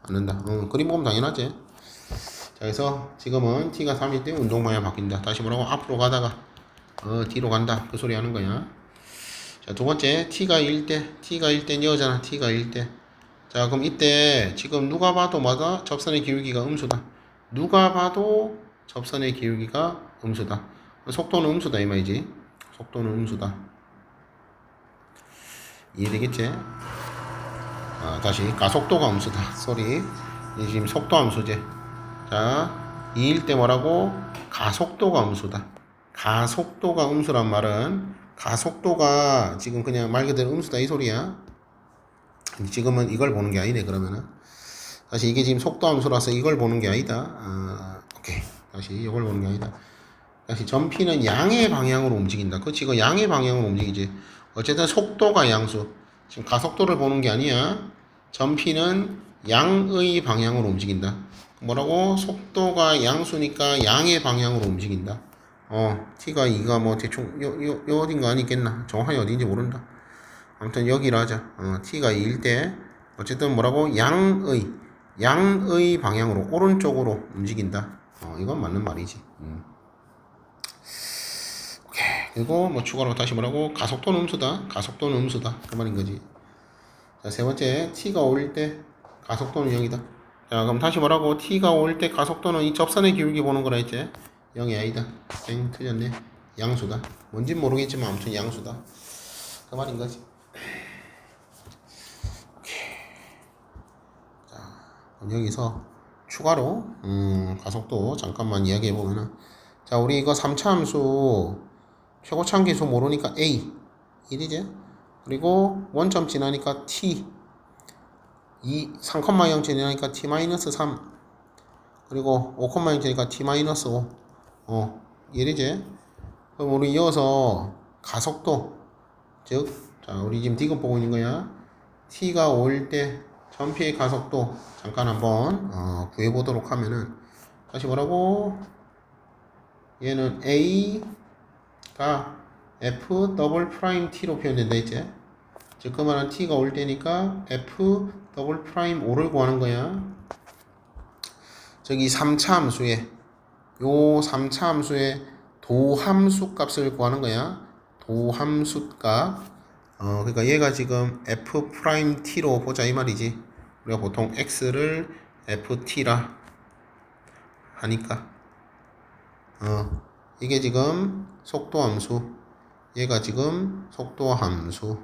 않는다. 그림 보면 당연하지. 자, 그래서 지금은 t가 3일 때 운동 방향 바뀐다. 다시 뭐라고? 앞으로 가다가 뒤로 간다. 그 소리 하는 거야. 자, 두 번째 t가 1대 여잖아. t가 1대. 자, 그럼 이때 지금 누가 봐도 맞아? 접선의 기울기가 음수다. 누가 봐도 접선의 기울기가 음수다. 속도는 음수다 이 말이지. 속도는 음수다. 이해되겠지? 다시 가속도가 음수다. 쏘리. 지금 속도 함수제. 자, 2일 때 뭐라고? 가속도가 음수다. 가속도가 음수란 말은 가속도가 지금 그냥 말 그대로 음수다 이 소리야. 지금은 이걸 보는 게 아니네. 그러면은 다시 이게 지금 속도 함수라서 이걸 보는 게 아니다. 오케이. 다시 이걸 보는 게 아니다. 다시 전피는 양의 방향으로 움직인다. 그렇지. 이거 양의 방향으로 움직이지. 어쨌든 속도가 양수. 지금 가속도를 보는 게 아니야. 전피는 양의 방향으로 움직인다. 뭐라고? 속도가 양수니까 양의 방향으로 움직인다. t가 2가 뭐 대충 요 어딘가 아니겠나. 정확히 어딘지 모른다. 아무튼 여기로 하자. t가 2일 때 어쨌든 뭐라고? 양의 방향으로 오른쪽으로 움직인다. 이건 맞는 말이지. 오케이. 그리고 뭐 추가로 다시 뭐라고? 가속도는 음수다. 가속도는 음수다. 그 말인 거지. 자, 세 번째 t가 5일 때 가속도는 0이다. 자, 그럼 다시 뭐라고? t가 5일 때 가속도는 이 접선의 기울기 보는 거라 했지. 0이 아니다. 땡 틀렸네. 양수다. 뭔진 모르겠지만 아무튼 양수다. 그 말인 거지. 여기서 추가로 가속도 잠깐만 이야기해 보면은 자 우리 이거 3차 함수 최고차 함계수 모르니까 a 1이지 그리고 원점 지나니까 t 3,0 지나니까 t-3 그리고 5,0 지나니까 t-5 1이지 그럼 우리 이어서 가속도 즉 자 우리 지금 디귿 보고 있는 거야 t가 5일 때 전피의 가속도 잠깐 한번 구해보도록 하면은 다시 뭐라고 얘는 a가 f 더블 프라임 t로 표현된다 했지 즉 그 말은 t가 올 때니까 f 더블 프라임 5를 구하는 거야 저기 3차 함수에 요 3차 함수의 도함수 값을 구하는 거야 도함수 값 그러니까 얘가 지금 f 프라임 t로 보자 이 말이지. 우리가 보통 x를 ft라 하니까 이게 지금 속도 함수. 얘가 지금 속도 함수.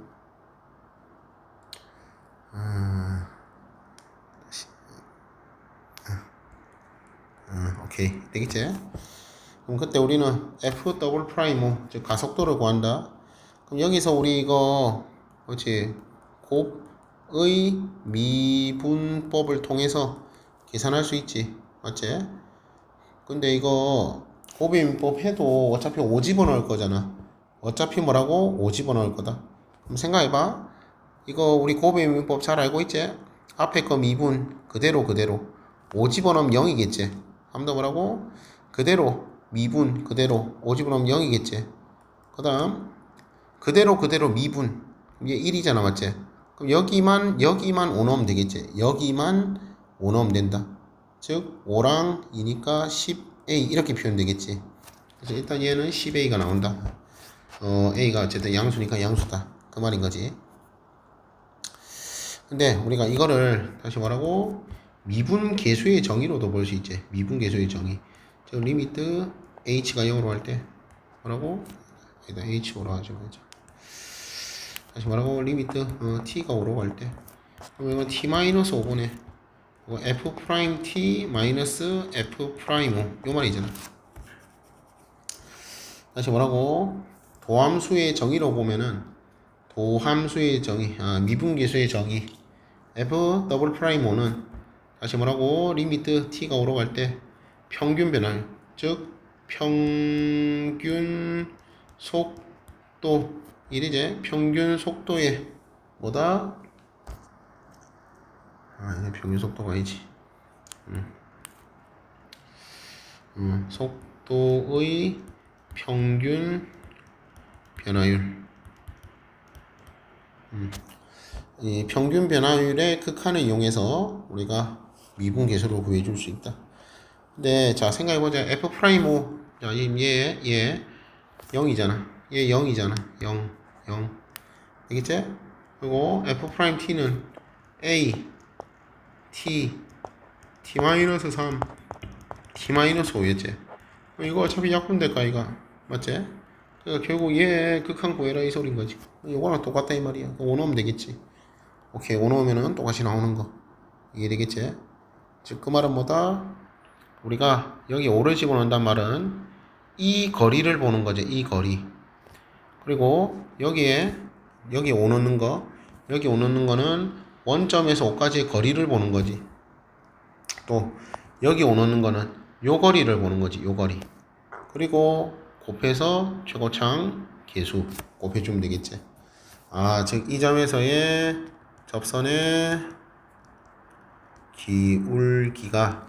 오케이 되겠지? 그럼 그때 우리는 f 더블 프라임 5, 즉 가속도를 구한다. 그럼 여기서 우리 이거 그렇지 곱의 미분법을 통해서 계산할 수 있지 맞지? 근데 이거 곱의 미분법 해도 어차피 5 집어넣을 거잖아 어차피 뭐라고? 5 집어넣을 거다 그럼 생각해봐 이거 우리 곱의 미분법 잘 알고 있지? 앞에 거 미분 그대로 5 집어넣으면 0이겠지 한 번 더 뭐라고? 그대로 미분 그대로 5 집어넣으면 0이겠지 그 다음 그대로 미분 이게 1이잖아 맞지? 그럼 여기만 5 넣으면 되겠지 여기만 5 넣으면 된다 즉 5랑 2니까 10a 이렇게 표현되겠지 그래서 일단 얘는 10a가 나온다 a가 어쨌든 양수니까 양수다 그 말인 거지 근데 우리가 이거를 다시 뭐라고 미분 계수의 정의로도 볼 수 있지 미분 계수의 정의 즉 리미트 h가 0으로 할 때 뭐라고 여기다 h5로 하죠 다시 뭐라고 리미트 t가 5로 갈 때 그럼 이건 t-5분의 f 프라임 t 마이너스 f 프라임 5 요 말이잖아 다시 뭐라고 도함수의 정의로 보면은 도함수의 정의 미분계수의 정의 f 더블 프라임 5는 다시 뭐라고 리미트 t가 5로 갈 때 평균 변화율 즉 평균 속도 이제 평균 속도의 뭐다? 이게 평균 속도가 아니지. 속도의 평균 변화율. 이 평균 변화율의 극한을 이용해서 우리가 미분 계수를 구해줄 수 있다. 근데 자 생각해보자. f 프라임 5. 자, 얘 0이잖아. 얘 0이잖아. 0. 되겠지? 그리고 f 프라임 t는 a t-3 t-5였지. 이거 어차피 약분될까 이가 맞지? 그러니까 결국 얘 극한 구해라 이 소린 거지. 이거랑 똑같다 이 말이야. 5 넣으면 되겠지. 오케이 5 넣으면은 똑같이 나오는 거 이게 되겠지? 즉 그 말은 뭐다? 우리가 여기 5를 집어넣는단 말은 이 거리를 보는 거죠. 이 거리. 그리고 여기 오는 거, 여기 오는 거는 원점에서 O까지의 거리를 보는 거지. 또 여기 오는 거는 요 거리를 보는 거지. 요 거리. 그리고 곱해서 최고창 계수 곱해주면 되겠지. 즉 이 점에서의 접선의 기울기가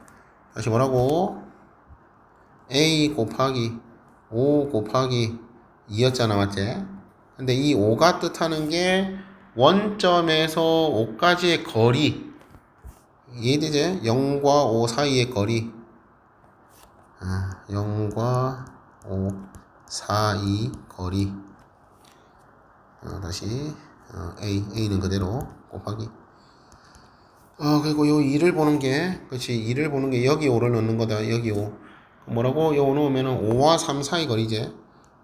다시 뭐라고? A 곱하기 5 곱하기 2였잖아, 맞지? 근데 이 5가 뜻하는 게 원점에서 5까지의 거리. 이해되지? 0과 5 사이의 거리. 0과 5 사이 거리. 다시 A는 그대로 곱하기. 그리고 요 2를 보는 게, 그렇지, 2를 보는 게 여기 5를 넣는 거다. 여기 5. 뭐라고? 요 5 넣으면은 5와 3 사이 거리지.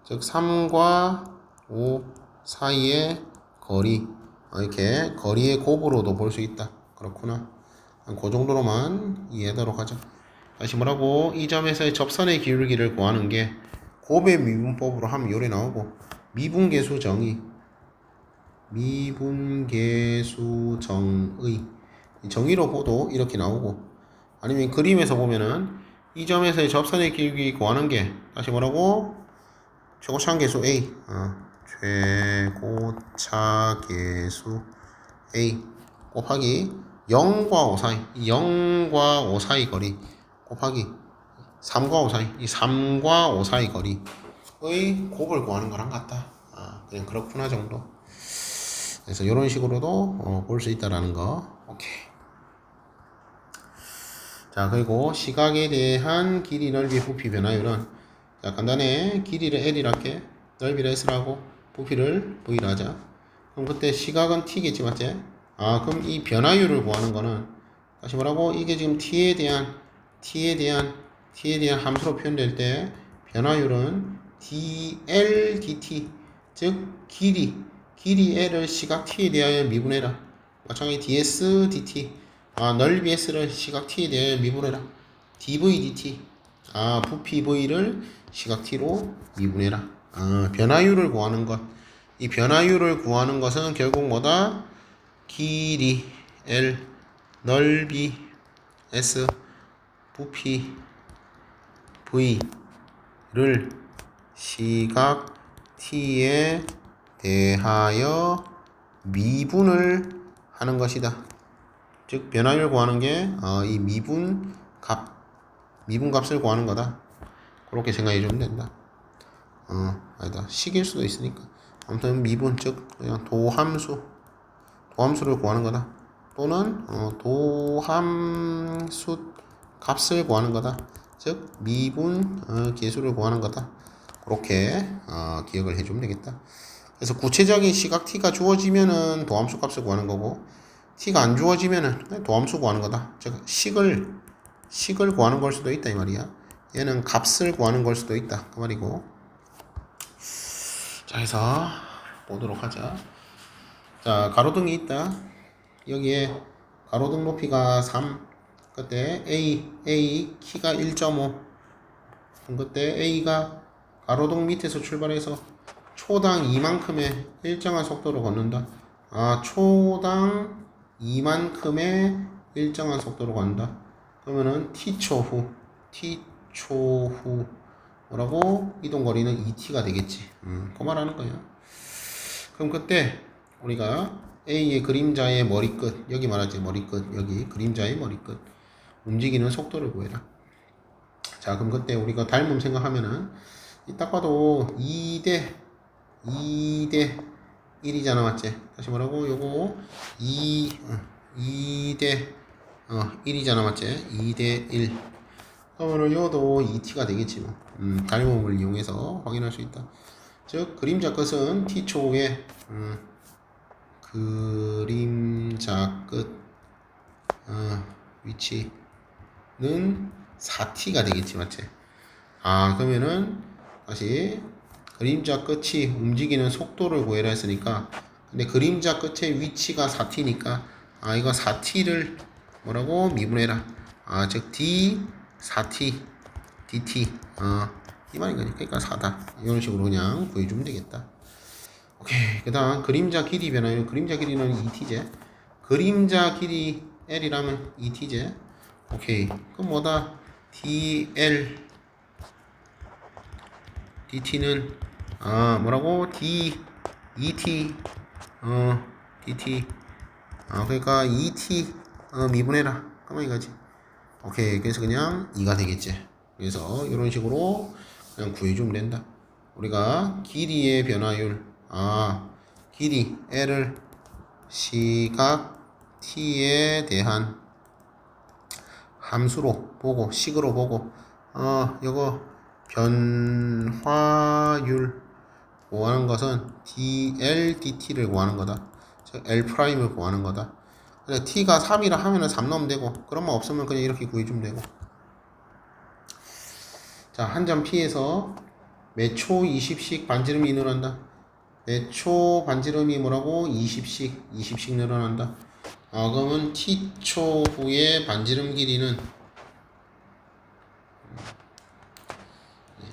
즉 3과 5 사이의 거리. 이렇게 거리의 곱으로도 볼 수 있다. 그렇구나. 그 정도로만 이해하도록 하자. 다시 뭐라고? 이 점에서의 접선의 기울기를 구하는 게 곱의 미분법으로 하면 요리 나오고, 미분계수 정의. 정의로 보도 이렇게 나오고, 아니면 그림에서 보면은 이 점에서의 접선의 기울기 구하는 게 다시 뭐라고? 최고차계수 A. 최고차계수 A 곱하기 0과 5 사이, 0과 5 사이 거리 곱하기 3과 5 사이, 이 3과 5 사이 거리의 곱을 구하는 거랑 같다. 그냥 그렇구나 정도. 그래서 이런 식으로도 볼 수 있다라는 거. 오케이. 자, 그리고 시각에 대한 길이, 넓이, 부피, 변화율은, 자, 간단해. 길이를 L이라 할게. 넓이를 S라고, 부피를 V라 하자. 그럼 그때 시각은 T겠지, 맞지? 그럼 이 변화율을 구하는 거는 다시 뭐라고? 이게 지금 T에 대한 함수로 표현될 때 변화율은 dl dt, 즉 길이 L을 시각 T에 대하여 미분해라. 마찬가지 ds dt, 넓이 S를 시각 T에 대하여 미분해라. dv dt, 부피 V를 시각 T로 미분해라. 변화율을 구하는 것. 이 변화율을 구하는 것은 결국 뭐다? 길이 L, 넓이 S, 부피 V를 시각 T에 대하여 미분을 하는 것이다. 즉 변화율 구하는 게 이 미분값을 구하는 거다. 그렇게 생각해 주면 된다. 아니다. 식일 수도 있으니까. 아무튼 미분, 즉 그냥 도함수를 구하는 거다. 또는 도함수 값을 구하는 거다. 즉 미분 계수를 구하는 거다. 그렇게 기억을 해주면 되겠다. 그래서 구체적인 시각 t가 주어지면은 도함수 값을 구하는 거고, t가 안 주어지면은 도함수 구하는 거다. 즉 식을 구하는 걸 수도 있다 이 말이야. 얘는 값을 구하는 걸 수도 있다 그 말이고. 자, 해서 보도록 하자. 자, 가로등이 있다. 여기에 가로등 높이가 3. 그때 A 키가 1.5. 그때 A가 가로등 밑에서 출발해서 초당 2만큼의 일정한 속도로 걷는다. 초당 2만큼의 일정한 속도로 간다. 그러면은 T초 후 뭐라고? 이동거리는 2T가 되겠지. 그 말하는 거야. 그럼 그때 우리가 A의 그림자의 머리끝, 여기 말하지 머리끝, 여기 그림자의 머리끝 움직이는 속도를 구해라. 자, 그럼 그때 우리가 닮음 생각하면은 딱 봐도 2대 1이잖아, 맞지? 다시 뭐라고? 요거 2대 1이잖아, 맞지? 2대 1. 그러면은 요도 2t가 되겠지 뭐. 닮음을 이용해서 확인할 수 있다. 즉 그림자 끝은 t초의 그림자 끝 위치는 4t가 되겠지, 맞지? 그러면은 다시 그림자 끝이 움직이는 속도를 구해라 했으니까, 근데 그림자 끝의 위치가 4t니까 이거 4t를 뭐라고? 미분해라. 즉 d 4t dt 이 말인 거지. 그러니까 4다. 이런 식으로 그냥 구해주면 되겠다. 오케이. 그 다음 그림자 길이 변화율. 그림자 길이는 2t제. 그림자 길이 L이라면 2t제. 오케이. 그럼 뭐다? dl dt는 뭐라고? d 2t dt 그러니까 2t 미분해라. 그만 이거지. 오케이. 그래서 그냥 2가 되겠지. 그래서 이런 식으로 그냥 구해주면 된다. 우리가 길이의 변화율 길이 L을 시각 T에 대한 함수로 보고 식으로 보고 요거 변화율 구하는 것은 dl dt를 구하는 거다. 즉 L'을 구하는 거다. 근데 t가 3이라 하면은 3 넣으면 되고, 그런 거 없으면 그냥 이렇게 구해주면 되고. 자, 한 점 P에서 몇 초 20씩 반지름이 늘어난다. 몇 초 반지름이 뭐라고? 20씩 늘어난다. 그러면 t초 후에 반지름 길이는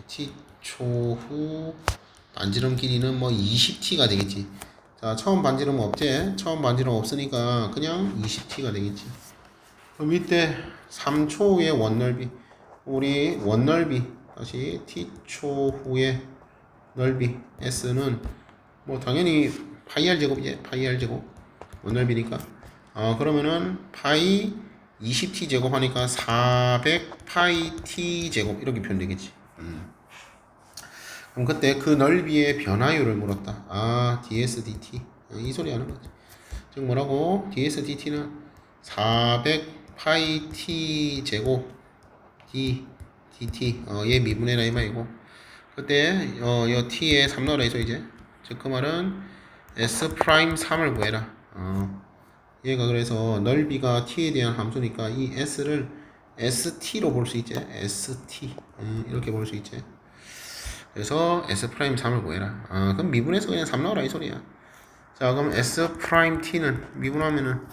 t초 후 반지름 길이는 뭐 20t가 되겠지. 자, 처음 반지름 없지? 처음 반지름 없으니까 그냥 20t가 되겠지. 그럼 이때 3초 후에 원넓이, 우리 원넓이 다시 t초 후에 넓이 s는 뭐 당연히 파이 r 제곱이지. 파이 r 제곱 원넓이니까 그러면은 파이 20t 제곱하니까 400 파이 t 제곱 이렇게 표현되겠지. 그럼 그때 그 넓이의 변화율을 물었다. ds dt 이 소리 하는 거지. 즉 뭐라고? ds dt는 400 파이 t 제곱 d dt 얘 미분해라 이 말이고, 그때 요 t에 3 넣어라 해서 이제 즉 그 말은 s 프라임 3을 구해라. 얘가 그래서 넓이가 t에 대한 함수니까 이 s를 st로 볼 수 있지. st 이렇게 볼 수 있지. 그래서 s 프라임 3을 구해라. 그럼 미분해서 그냥 3 넣어라 이 소리야. 자, 그럼 s 프라임 t는 미분하면은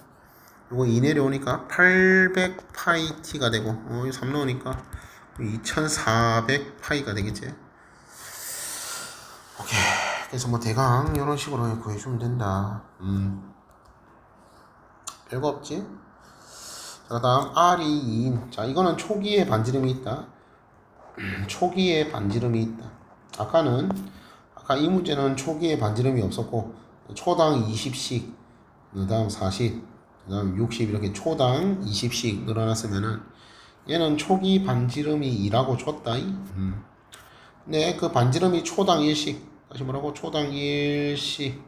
요거 2 내려오니까 800 파이 t가 되고 3 넣으니까 2400 파이가 되겠지. 오케이. 그래서 뭐 대강 이런 식으로 구해주면 된다. 별거 없지? 자, 다음 R이 2인. 자, 이거는 초기에 반지름이 있다. 초기에 반지름이 있다. 아까 이 문제는 초기에 반지름이 없었고 초당 20씩, 그 다음 40, 그 다음 60 이렇게 초당 20씩 늘어났으면은 얘는 초기 반지름이 2라고 줬다. 근데 그 반지름이 초당 1씩, 다시 뭐라고? 초당 1씩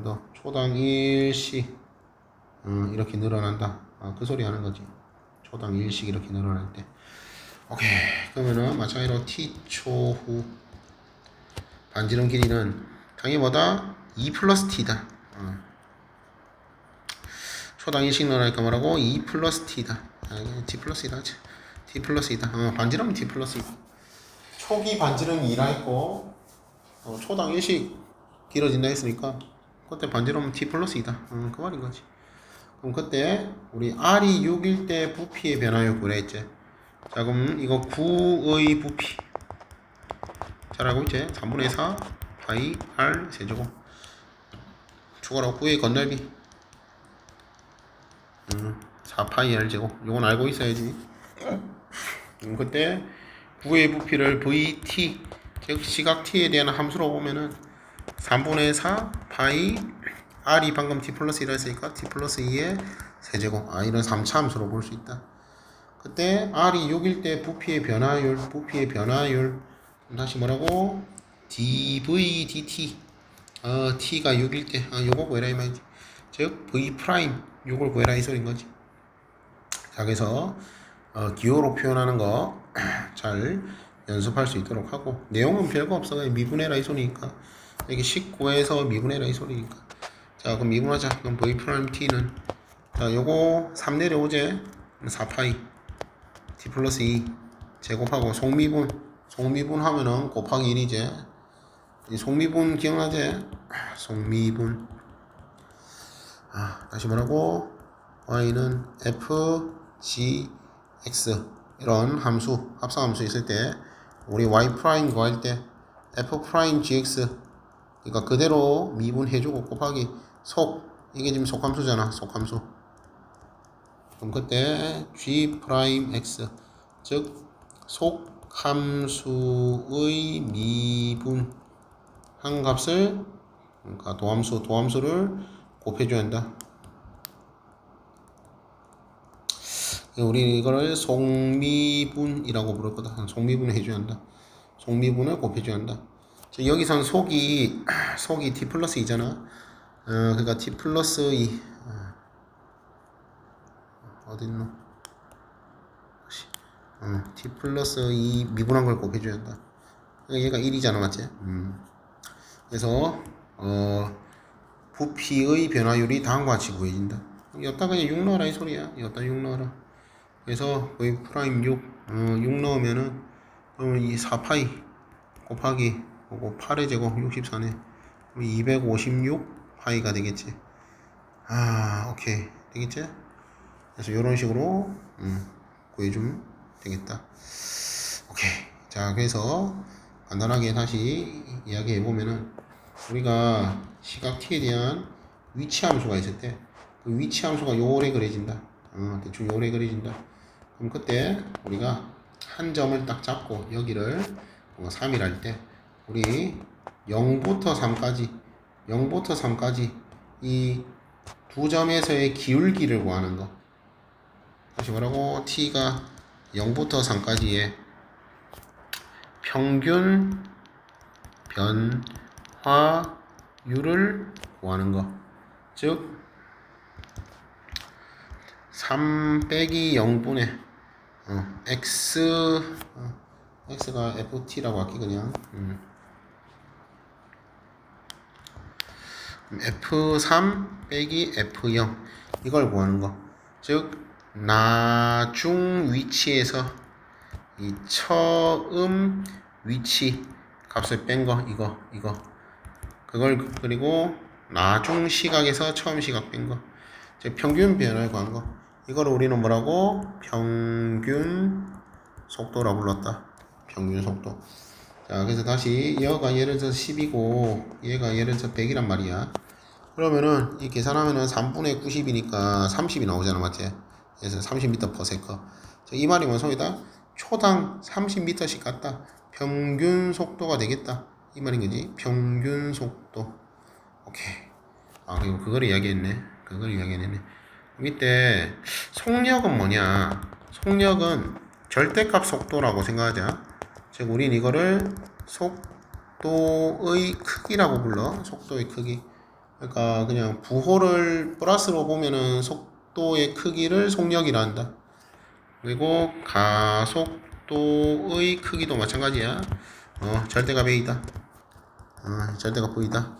더 초당 1씩 이렇게 늘어난다. 그 소리 하는 거지. 초당 1씩 이렇게 늘어날 때. 오케이. 그러면은 마찬가지로 t초 후 반지름 길이는 당연히 뭐다? 2 플러스 t다. 초당 1씩 늘어나니까 뭐라고? 2 플러스 t다. t 플러스 2다. t 플러스 2다. 반지름은 t 플러스 2다. 초기 반지름이 2라 했고 초당 1씩 길어진다 했으니까 그때 반지름은 t 플러스 2다. 그 말인 거지. 그럼 그때 우리 r이 6일 때 부피의 변화율 구했지. 자, 그럼 이거 9의 부피 잘 알고 있지? 3분의 4 파이 r 세제곱 추가로 9의 건넓이 4 파이 r 제곱. 요건 알고 있어야지. 그때 9의 부피를 vt 즉 시각 t에 대한 함수로 보면은 3분의 4 파이 r이 방금 t 플러스 1라 했으니까 t 플러스 2의 세제곱 이런 3차 함수로 볼 수 있다. 그때 r이 6일 때 부피의 변화율 다시 뭐라고? dv dt t가 6일 때 요거 구해라 이 말이지. 즉 v 프라임 요걸 구해라 이 소린 거지. 자, 그래서 기호로 표현하는 거 잘 연습할 수 있도록 하고, 내용은 별거 없어. 그냥 미분해라 이 소리니까. 이게 19에서 미분해라 이 소리니까. 자, 그럼 미분하자. 그럼 v 프라임 t는 자, 요거 3 내려오제 4파이 t 플러스 2 제곱하고 속미분 하면은 곱하기 1이제. 이 속미분 기억나지? 속미분 다시 뭐라고? y는 f g x 이런 함수, 합성함수 있을 때 우리 y 프라임 구할 때 f 프라임 gx 그러니까 그대로 미분해주고 곱하기 속 이게 지금 속함수잖아. 속함수. 그럼 그때 g 프라임 x 즉 속함수의 미분한 값을 그러니까 도함수를 곱해줘야 한다. 우리 이거를 속미분이라고 부를 거다. 속미분을 해줘야 한다. 속미분을 곱해줘야 한다. 여기선 속이 t 플러스 2잖아. 그러니까 t 플러스 2 어딨노? t 플러스 2 미분한 걸 곱해줘야 한다. 얘가 1이잖아, 맞지? 그래서 부피의 변화율이 다음과 같이 구해진다. 여기다 그냥 6 넣어라 이 소리야. 여기다 6 넣어라. 그래서 v 프라임 6 넣으면은 이 4파이 곱하기 그거 8의 제곱 64네. 256 파이가 되겠지. 오케이 되겠지? 그래서 이런 식으로 구해주면 되겠다. 오케이. 자, 그래서 간단하게 다시 이야기해 보면은 우리가 시각 t에 대한 위치 함수가 있을 때 그 위치 함수가 요래 그려진다. 대충 요래 그려진다. 그럼 그때 우리가 한 점을 딱 잡고 여기를 3이라 때 우리 0부터 3까지 이 두 점에서의 기울기를 구하는 거. 다시 뭐라고? t가 0부터 3까지의 평균 변화율을 구하는 거. 즉 3 빼기 0분의 x가 ft라고 할게 그냥 f3 빼기 f0 이걸 구하는 거. 즉 나중 위치에서 이 처음 위치 값을 뺀 거 이거 그걸 그리고 나중 시각에서 처음 시각 뺀 거. 즉 평균 변화를 구한 거. 이걸 우리는 뭐라고? 평균 속도라고 불렀다. 평균 속도. 자, 그래서 다시 얘가 예를 들어서 10이고 얘가 예를 들어서 100이란 말이야. 그러면은 이 계산하면은 3분의 90이니까 30이 나오잖아, 맞지? 그래서 30m/s. 이 말이 뭔 소리다? 초당 30m씩 갔다. 평균 속도가 되겠다. 이 말인 거지. 평균 속도. 오케이. 그리고 그걸 이야기했네. 밑에 속력은 뭐냐? 속력은 절대값 속도라고 생각하자. 즉 우린 이거를 속도의 크기라고 불러. 속도의 크기. 그러니까 그냥 부호를 플러스로 보면은 속도의 크기를 속력이라 한다. 그리고 가속도의 크기도 마찬가지야. 절대값 A다. 절대값 V다.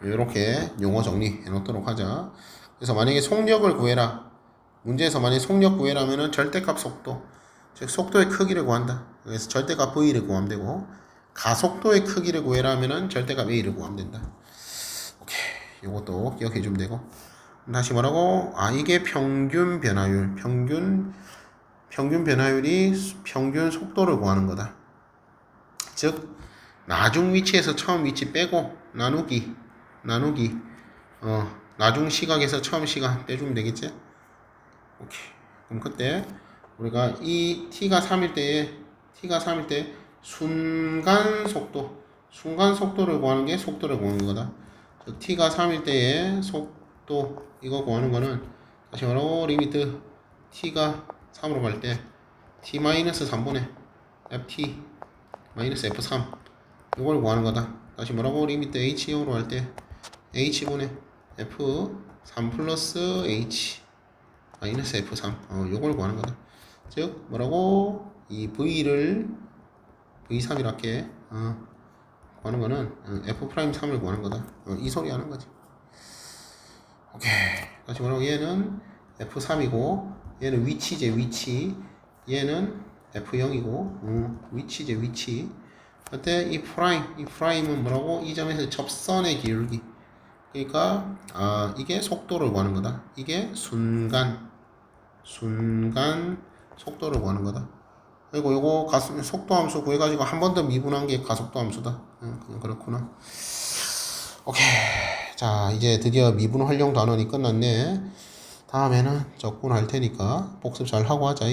이렇게 용어 정리해 놓도록 하자. 그래서 만약에 속력을 구해라. 문제에서 만약에 속력 구해라면은 절대값 속도, 즉 속도의 크기를 구한다. 그래서 절대값 V를 구하면 되고, 가속도의 크기를 구해라면은 절대값 A를 구하면 된다. 오케이. 요것도 기억해 주면 되고. 다시 뭐라고? 이게 평균 변화율. 평균 변화율이 평균 속도를 구하는 거다. 즉 나중 위치에서 처음 위치 빼고 나누기 나중 시각에서 처음 시각 빼주면 되겠지? 오케이. 그럼 그때 우리가 이 t가 3일 때 순간 속도를 구하는 게 속도를 구하는 거다. 즉 t가 3일 때의 속도 이거 구하는 거는 다시 말하고 리미트 t가 3으로 갈 때 t-3분의 ft -f3 이걸 구하는 거다. 다시 뭐라고? 리미트 h0으로 할 때 h분의 f3 플러스 h 마이너스 f3 요걸 구하는 거다. 즉 뭐라고? 이 v를 v3이라 할게. 구하는 거는 f'3을 구하는 거다. 이 소리 하는 거지. 오케이. 다시 뭐라고? 얘는 f3이고 얘는 위치제 위치. 얘는 f0이고 위치제 위치. 그때 이 프라임은 뭐라고? 이 점에서 접선의 기울기. 그러니까 이게 속도를 구하는 거다. 이게 순간 속도를 구하는 거다. 그리고 요거 속도 함수 구해가지고 한 번 더 미분한 게 가속도 함수다. 그냥 그렇구나. 오케이. 자, 이제 드디어 미분 활용 단원이 끝났네. 다음에는 적분할 테니까 복습 잘 하고 하자.